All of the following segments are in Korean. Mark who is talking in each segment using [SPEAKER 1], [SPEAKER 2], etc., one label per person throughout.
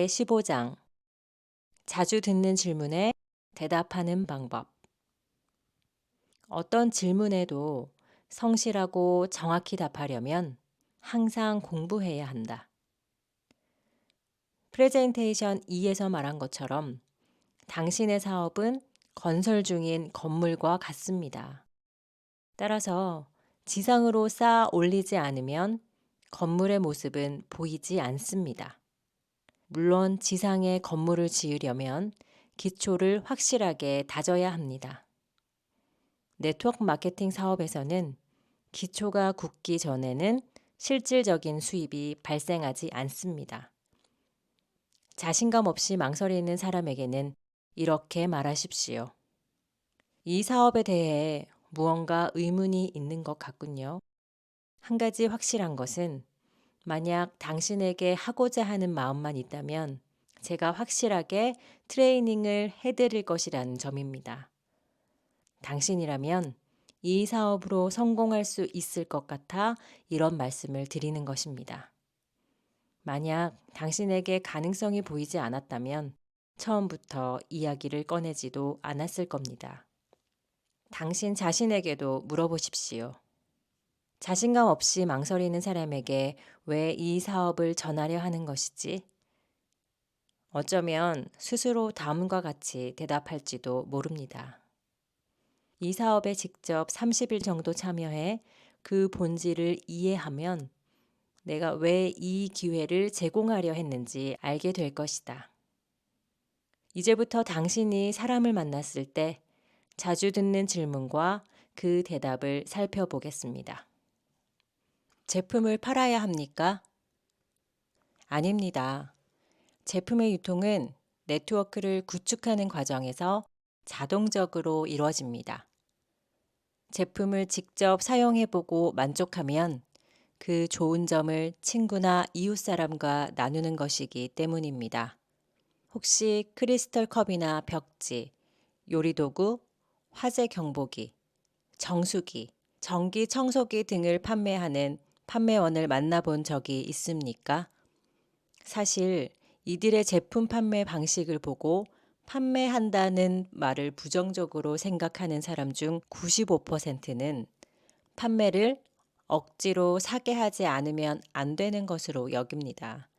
[SPEAKER 1] 제15장 자주 듣는 질문에 대답하는 방법. 어떤 질문에도 성실하고 정확히 답하려면 항상 공부해야 한다. 프레젠테이션 2에서 말한 것처럼 당신의 사업은 건설 중인 건물과 같습니다. 따라서 지상으로 쌓아 올리지 않으면 건물의 모습은 보이지 않습니다. 물론 지상에 건물을 지으려면 기초를 확실하게 다져야 합니다. 네트워크 마케팅 사업에서는 기초가 굳기 전에는 실질적인 수입이 발생하지 않습니다. 자신감 없이 망설이는 사람에게는 이렇게 말하십시오. 이 사업에 대해 무언가 의문이 있는 것 같군요. 한 가지 확실한 것은 만약 당신에게 하고자 하는 마음만 있다면 제가 확실하게 트레이닝을 해드릴 것이라는 점입니다. 당신이라면 이 사업으로 성공할 수 있을 것 같아 이런 말씀을 드리는 것입니다. 만약 당신에게 가능성이 보이지 않았다면 처음부터 이야기를 꺼내지도 않았을 겁니다. 당신 자신에게도 물어보십시오. 자신감 없이 망설이는 사람에게 왜 이 사업을 전하려 하는 것이지? 어쩌면 스스로 다음과 같이 대답할지도 모릅니다. 이 사업에 직접 30일 정도 참여해 그 본질을 이해하면 내가 왜 이 기회를 제공하려 했는지 알게 될 것이다. 이제부터 당신이 사람을 만났을 때 자주 듣는 질문과 그 대답을 살펴보겠습니다. 제품을 팔아야 합니까? 아닙니다. 제품의 유통은 네트워크를 구축하는 과정에서 자동적으로 이루어집니다. 제품을 직접 사용해보고 만족하면 그 좋은 점을 친구나 이웃 사람과 나누는 것이기 때문입니다. 혹시 크리스털 컵이나 벽지, 요리도구, 화재 경보기, 정수기, 전기 청소기 등을 판매하는 판매원을 만나본 적이 있습니까? 사실 이들의 제품 판매 방식을 보고 판매한다는 말을 부정적으로 생각하는 사람 중 95%는 판매를 억지로 사게 하지 않으면 안 되는 것으로 여깁니다.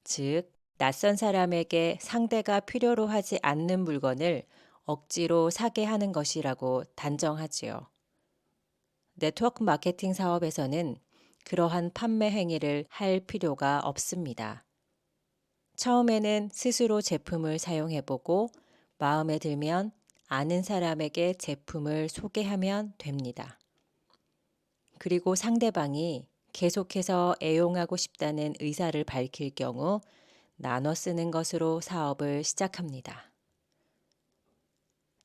[SPEAKER 1] 즉, 낯선 사람에게 상대가 필요로 하지 않는 물건을 억지로 사게 하는 것이라고 단정하지요. 네트워크 마케팅 사업에서는 그러한 판매 행위를 할 필요가 없습니다. 처음에는 스스로 제품을 사용해보고 마음에 들면 아는 사람에게 제품을 소개하면 됩니다. 그리고 상대방이 계속해서 애용하고 싶다는 의사를 밝힐 경우 나눠 쓰는 것으로 사업을 시작합니다.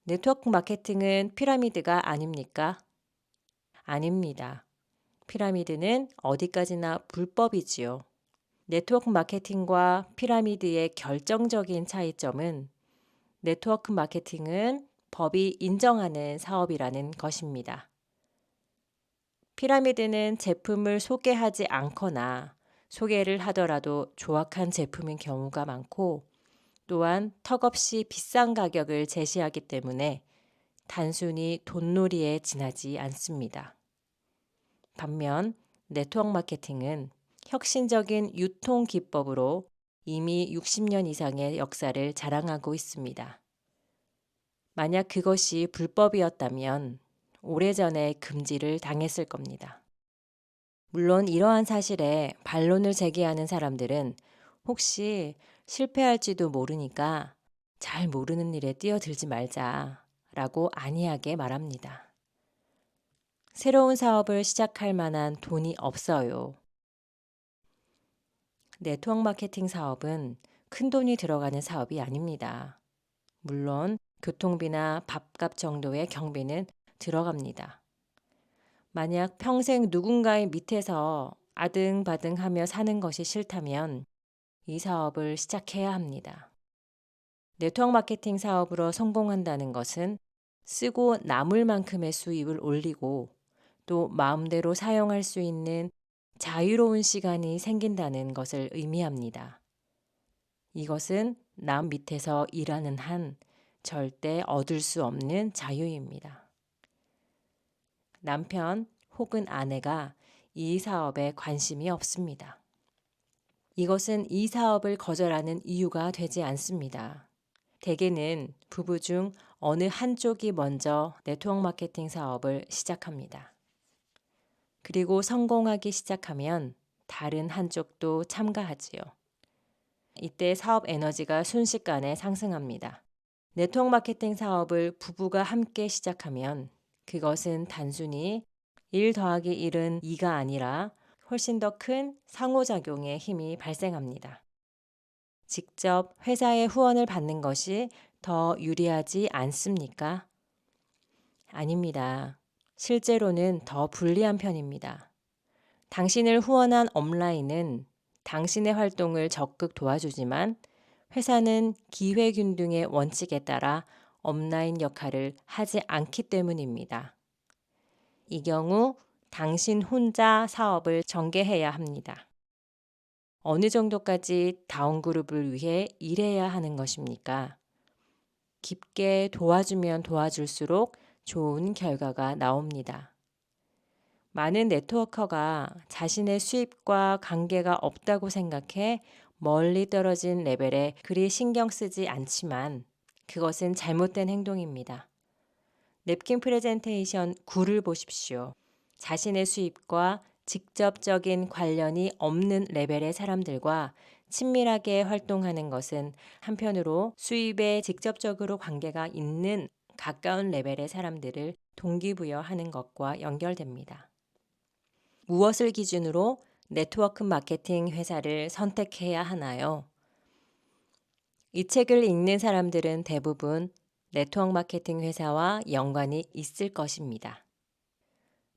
[SPEAKER 1] 네트워크 마케팅은 피라미드가 아닙니까? 아닙니다. 피라미드는 어디까지나 불법이지요. 네트워크 마케팅과 피라미드의 결정적인 차이점은 네트워크 마케팅은 법이 인정하는 사업이라는 것입니다. 피라미드는 제품을 소개하지 않거나 소개를 하더라도 조악한 제품인 경우가 많고 또한 턱없이 비싼 가격을 제시하기 때문에 단순히 돈놀이에 지나지 않습니다. 반면 네트워크 마케팅은 혁신적인 유통 기법으로 이미 60년 이상의 역사를 자랑하고 있습니다. 만약 그것이 불법이었다면 오래전에 금지를 당했을 겁니다. 물론 이러한 사실에 반론을 제기하는 사람들은 혹시 실패할지도 모르니까 잘 모르는 일에 뛰어들지 말자라고 안이하게 말합니다. 새로운 사업을 시작할 만한 돈이 없어요. 네트워크 마케팅 사업은 큰 돈이 들어가는 사업이 아닙니다. 물론 교통비나 밥값 정도의 경비는 들어갑니다. 만약 평생 누군가의 밑에서 아등바등하며 사는 것이 싫다면 이 사업을 시작해야 합니다. 네트워크 마케팅 사업으로 성공한다는 것은 쓰고 남을 만큼의 수입을 올리고 또 마음대로 사용할 수 있는 자유로운 시간이 생긴다는 것을 의미합니다. 이것은 남 밑에서 일하는 한 절대 얻을 수 없는 자유입니다. 남편 혹은 아내가 이 사업에 관심이 없습니다. 이것은 이 사업을 거절하는 이유가 되지 않습니다. 대개는 부부 중 어느 한쪽이 먼저 네트워크 마케팅 사업을 시작합니다. 그리고 성공하기 시작하면 다른 한쪽도 참가하지요. 이때 사업 에너지가 순식간에 상승합니다. 네트워크 마케팅 사업을 부부가 함께 시작하면 그것은 단순히 1 더하기 1은 2가 아니라 훨씬 더 큰 상호작용의 힘이 발생합니다. 직접 회사의 후원을 받는 것이 더 유리하지 않습니까? 아닙니다. 실제로는 더 불리한 편입니다. 당신을 후원한 업라인은 당신의 활동을 적극 도와주지만 회사는 기회균등의 원칙에 따라 업라인 역할을 하지 않기 때문입니다. 이 경우 당신 혼자 사업을 전개해야 합니다. 어느 정도까지 다운그룹을 위해 일해야 하는 것입니까? 깊게 도와주면 도와줄수록 좋은 결과가 나옵니다. 많은 네트워커가 자신의 수입과 관계가 없다고 생각해 멀리 떨어진 레벨에 그리 신경 쓰지 않지만 그것은 잘못된 행동입니다. 냅킨 프레젠테이션 9를 보십시오. 자신의 수입과 직접적인 관련이 없는 레벨의 사람들과 친밀하게 활동하는 것은 한편으로 수입에 직접적으로 관계가 있는 가까운 레벨의 사람들을 동기부여하는 것과 연결됩니다. 무엇을 기준으로 네트워크 마케팅 회사를 선택해야 하나요? 이 책을 읽는 사람들은 대부분 네트워크 마케팅 회사와 연관이 있을 것입니다.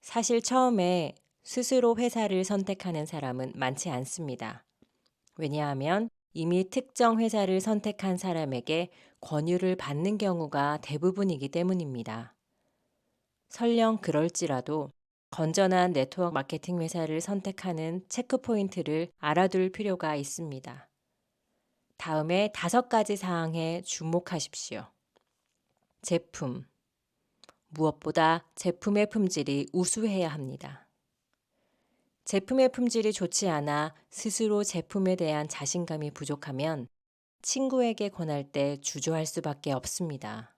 [SPEAKER 1] 사실 처음에 스스로 회사를 선택하는 사람은 많지 않습니다. 왜냐하면 이미 특정 회사를 선택한 사람에게 권유를 받는 경우가 대부분이기 때문입니다. 설령 그럴지라도 건전한 네트워크 마케팅 회사를 선택하는 체크포인트를 알아둘 필요가 있습니다. 다음에 5가지 사항에 주목하십시오. 제품. 무엇보다 제품의 품질이 우수해야 합니다. 제품의 품질이 좋지 않아 스스로 제품에 대한 자신감이 부족하면 친구에게 권할 때 주저할 수밖에 없습니다.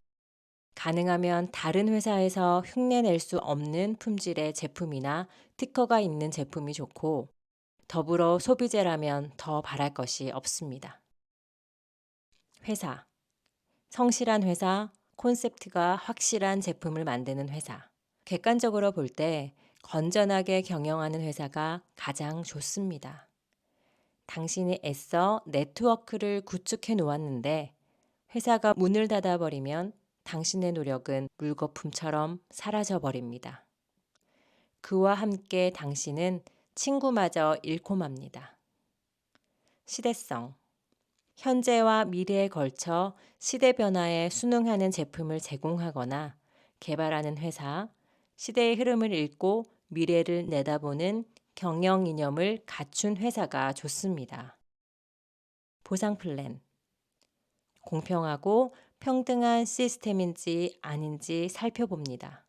[SPEAKER 1] 가능하면 다른 회사에서 흉내낼 수 없는 품질의 제품이나 특허가 있는 제품이 좋고 더불어 소비재라면 더 바랄 것이 없습니다. 회사. 성실한 회사, 콘셉트가 확실한 제품을 만드는 회사. 객관적으로 볼 때 건전하게 경영하는 회사가 가장 좋습니다. 당신이 애써 네트워크를 구축해 놓았는데 회사가 문을 닫아버리면 당신의 노력은 물거품처럼 사라져 버립니다. 그와 함께 당신은 친구마저 잃고 맙니다. 시대성. 현재와 미래에 걸쳐 시대 변화에 순응하는 제품을 제공하거나 개발하는 회사, 시대의 흐름을 읽고 미래를 내다보는 경영 이념을 갖춘 회사가 좋습니다. 보상 플랜. 공평하고 평등한 시스템인지 아닌지 살펴봅니다.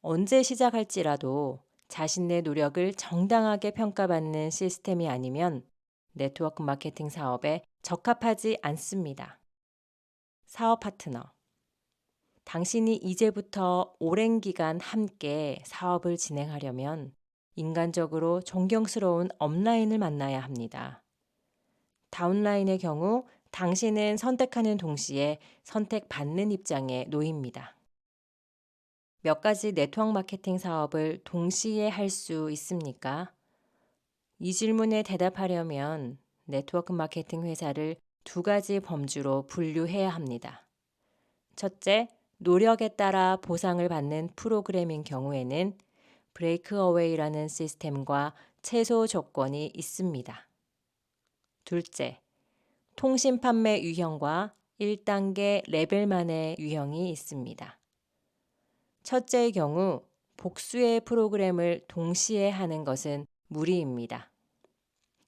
[SPEAKER 1] 언제 시작할지라도 자신의 노력을 정당하게 평가받는 시스템이 아니면 네트워크 마케팅 사업에 적합하지 않습니다. 사업 파트너. 당신이 이제부터 오랜 기간 함께 사업을 진행하려면 인간적으로 존경스러운 업라인을 만나야 합니다. 다운라인의 경우 당신은 선택하는 동시에 선택받는 입장에 놓입니다. 몇 가지 네트워크 마케팅 사업을 동시에 할 수 있습니까? 이 질문에 대답하려면 네트워크 마케팅 회사를 2가지 범주로 분류해야 합니다. 첫째, 노력에 따라 보상을 받는 프로그램인 경우에는 브레이크 어웨이라는 시스템과 최소 조건이 있습니다. 둘째, 통신 판매 유형과 1단계 레벨만의 유형이 있습니다. 첫째의 경우 복수의 프로그램을 동시에 하는 것은 무리입니다.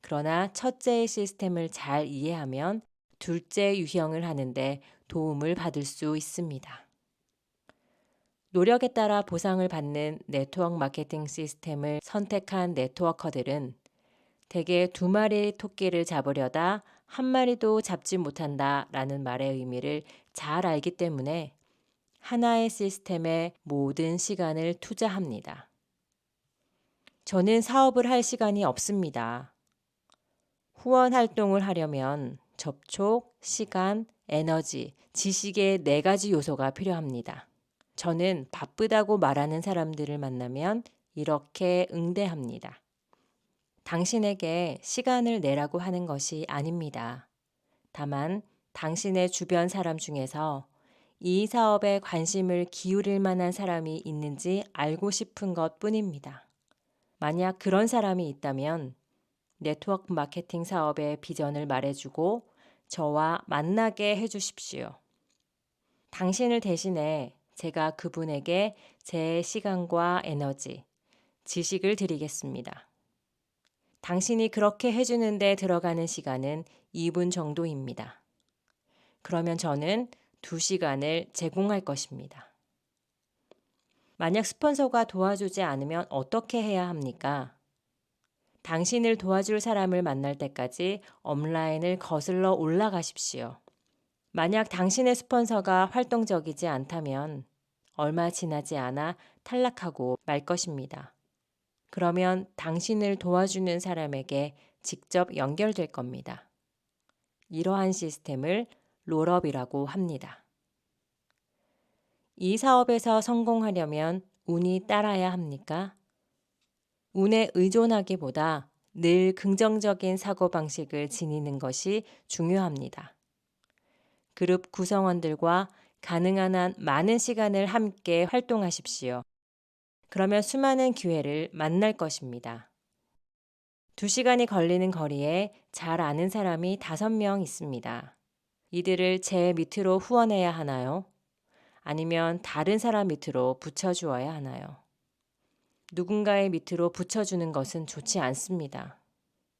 [SPEAKER 1] 그러나 첫째의 시스템을 잘 이해하면 둘째 유형을 하는데 도움을 받을 수 있습니다. 노력에 따라 보상을 받는 네트워크 마케팅 시스템을 선택한 네트워커들은 대개 두 마리의 토끼를 잡으려다 한 마리도 잡지 못한다 라는 말의 의미를 잘 알기 때문에 하나의 시스템에 모든 시간을 투자합니다. 저는 사업을 할 시간이 없습니다. 후원 활동을 하려면 접촉, 시간, 에너지, 지식의 네 가지 요소가 필요합니다. 저는 바쁘다고 말하는 사람들을 만나면 이렇게 응대합니다. 당신에게 시간을 내라고 하는 것이 아닙니다. 다만 당신의 주변 사람 중에서 이 사업에 관심을 기울일 만한 사람이 있는지 알고 싶은 것 뿐입니다. 만약 그런 사람이 있다면 네트워크 마케팅 사업의 비전을 말해주고 저와 만나게 해주십시오. 당신을 대신해 제가 그분에게 제 시간과 에너지, 지식을 드리겠습니다. 당신이 그렇게 해주는데 들어가는 시간은 2분 정도입니다. 그러면 저는 2시간을 제공할 것입니다. 만약 스폰서가 도와주지 않으면 어떻게 해야 합니까? 당신을 도와줄 사람을 만날 때까지 업라인을 거슬러 올라가십시오. 만약 당신의 스폰서가 활동적이지 않다면 얼마 지나지 않아 탈락하고 말 것입니다. 그러면 당신을 도와주는 사람에게 직접 연결될 겁니다. 이러한 시스템을 롤업이라고 합니다. 이 사업에서 성공하려면 운이 따라야 합니까? 운에 의존하기보다 늘 긍정적인 사고방식을 지니는 것이 중요합니다. 그룹 구성원들과 가능한 한 많은 시간을 함께 활동하십시오. 그러면 수많은 기회를 만날 것입니다. 2시간이 걸리는 거리에 잘 아는 사람이 5명 있습니다. 이들을 제 밑으로 후원해야 하나요? 아니면 다른 사람 밑으로 붙여주어야 하나요? 누군가의 밑으로 붙여주는 것은 좋지 않습니다.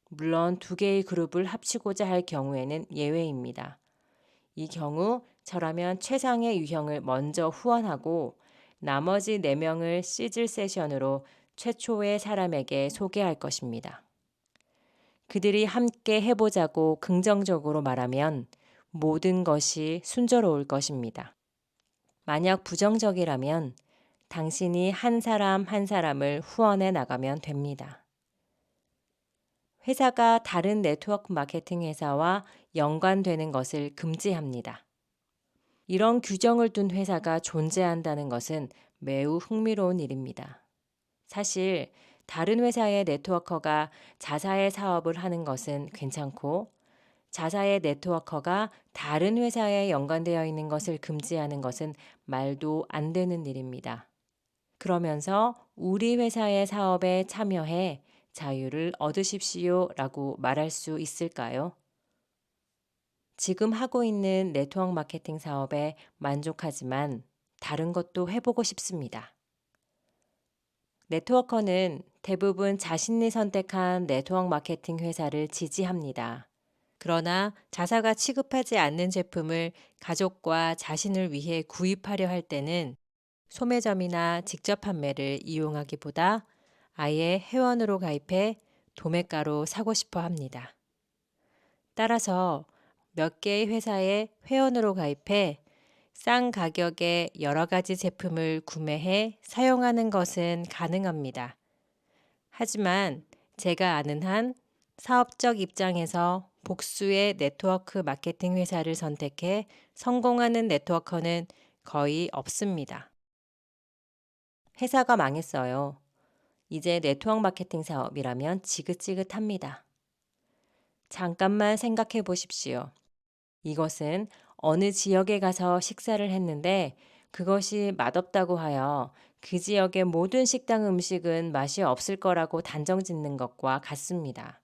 [SPEAKER 1] 물론 2개의 그룹을 합치고자 할 경우에는 예외입니다. 이 경우 저라면 최상의 유형을 먼저 후원하고 나머지 4명을 시즐 세션으로 최초의 사람에게 소개할 것입니다. 그들이 함께 해보자고 긍정적으로 말하면 모든 것이 순조로울 것입니다. 만약 부정적이라면 당신이 한 사람 한 사람을 후원해 나가면 됩니다. 회사가 다른 네트워크 마케팅 회사와 연관되는 것을 금지합니다. 이런 규정을 둔 회사가 존재한다는 것은 매우 흥미로운 일입니다. 사실 다른 회사의 네트워커가 자사의 사업을 하는 것은 괜찮고 자사의 네트워커가 다른 회사에 연관되어 있는 것을 금지하는 것은 말도 안 되는 일입니다. 그러면서 우리 회사의 사업에 참여해 자유를 얻으십시오 라고 말할 수 있을까요? 지금 하고 있는 네트워크 마케팅 사업에 만족하지만 다른 것도 해보고 싶습니다. 네트워커는 대부분 자신이 선택한 네트워크 마케팅 회사를 지지합니다. 그러나 자사가 취급하지 않는 제품을 가족과 자신을 위해 구입하려 할 때는 소매점이나 직접 판매를 이용하기보다 아예 회원으로 가입해 도매가로 사고 싶어 합니다. 따라서 몇 개의 회사에 회원으로 가입해 싼 가격에 여러 가지 제품을 구매해 사용하는 것은 가능합니다. 하지만 제가 아는 한 사업적 입장에서 복수의 네트워크 마케팅 회사를 선택해 성공하는 네트워커는 거의 없습니다. 회사가 망했어요. 이제 네트워크 마케팅 사업이라면 지긋지긋합니다. 잠깐만 생각해 보십시오. 이것은 어느 지역에 가서 식사를 했는데 그것이 맛없다고 하여 그 지역의 모든 식당 음식은 맛이 없을 거라고 단정 짓는 것과 같습니다.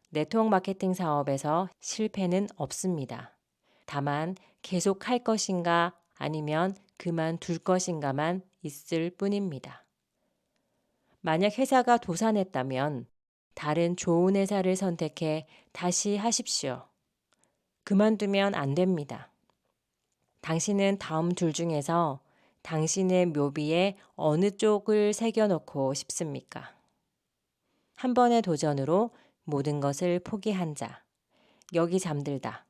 [SPEAKER 1] 네트워크 마케팅 사업에서 실패는 없습니다. 다만 계속 할 것인가 아니면 그만둘 것인가만 있을 뿐입니다. 만약 회사가 도산했다면 다른 좋은 회사를 선택해 다시 하십시오. 그만두면 안 됩니다. 당신은 다음 둘 중에서 당신의 묘비에 어느 쪽을 새겨놓고 싶습니까? 한 번의 도전으로 모든 것을 포기한 자. 여기 잠들다.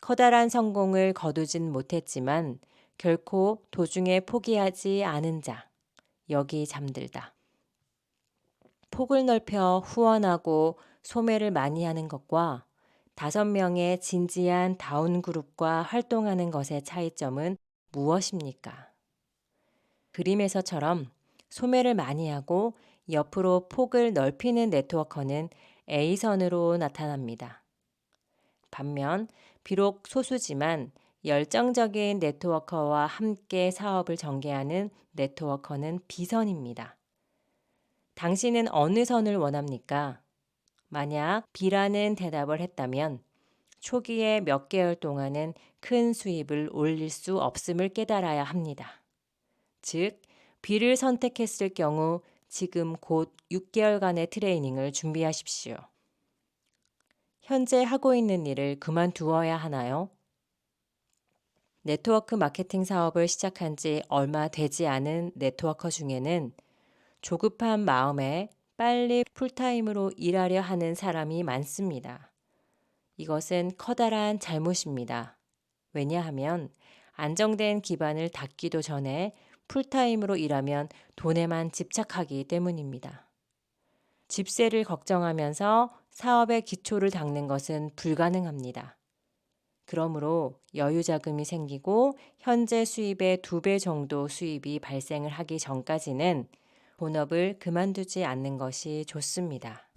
[SPEAKER 1] 커다란 성공을 거두진 못했지만 결코 도중에 포기하지 않은 자. 여기 잠들다. 폭을 넓혀 후원하고 소매를 많이 하는 것과 5명의 진지한 다운그룹과 활동하는 것의 차이점은 무엇입니까? 그림에서처럼 소매를 많이 하고 옆으로 폭을 넓히는 네트워커는 A선으로 나타납니다. 반면 비록 소수지만 열정적인 네트워커와 함께 사업을 전개하는 네트워커는 B선입니다. 당신은 어느 선을 원합니까? 만약 B라는 대답을 했다면 초기에 몇 개월 동안은 큰 수입을 올릴 수 없음을 깨달아야 합니다. 즉, B를 선택했을 경우 지금 곧 6개월간의 트레이닝을 준비하십시오. 현재 하고 있는 일을 그만두어야 하나요? 네트워크 마케팅 사업을 시작한 지 얼마 되지 않은 네트워커 중에는 조급한 마음에 빨리 풀타임으로 일하려 하는 사람이 많습니다. 이것은 커다란 잘못입니다. 왜냐하면 안정된 기반을 닦기도 전에 풀타임으로 일하면 돈에만 집착하기 때문입니다. 집세를 걱정하면서 사업의 기초를 닦는 것은 불가능합니다. 그러므로 여유 자금이 생기고 현재 수입의 2배 정도 수입이 발생을 하기 전까지는 본업을 그만두지 않는 것이 좋습니다.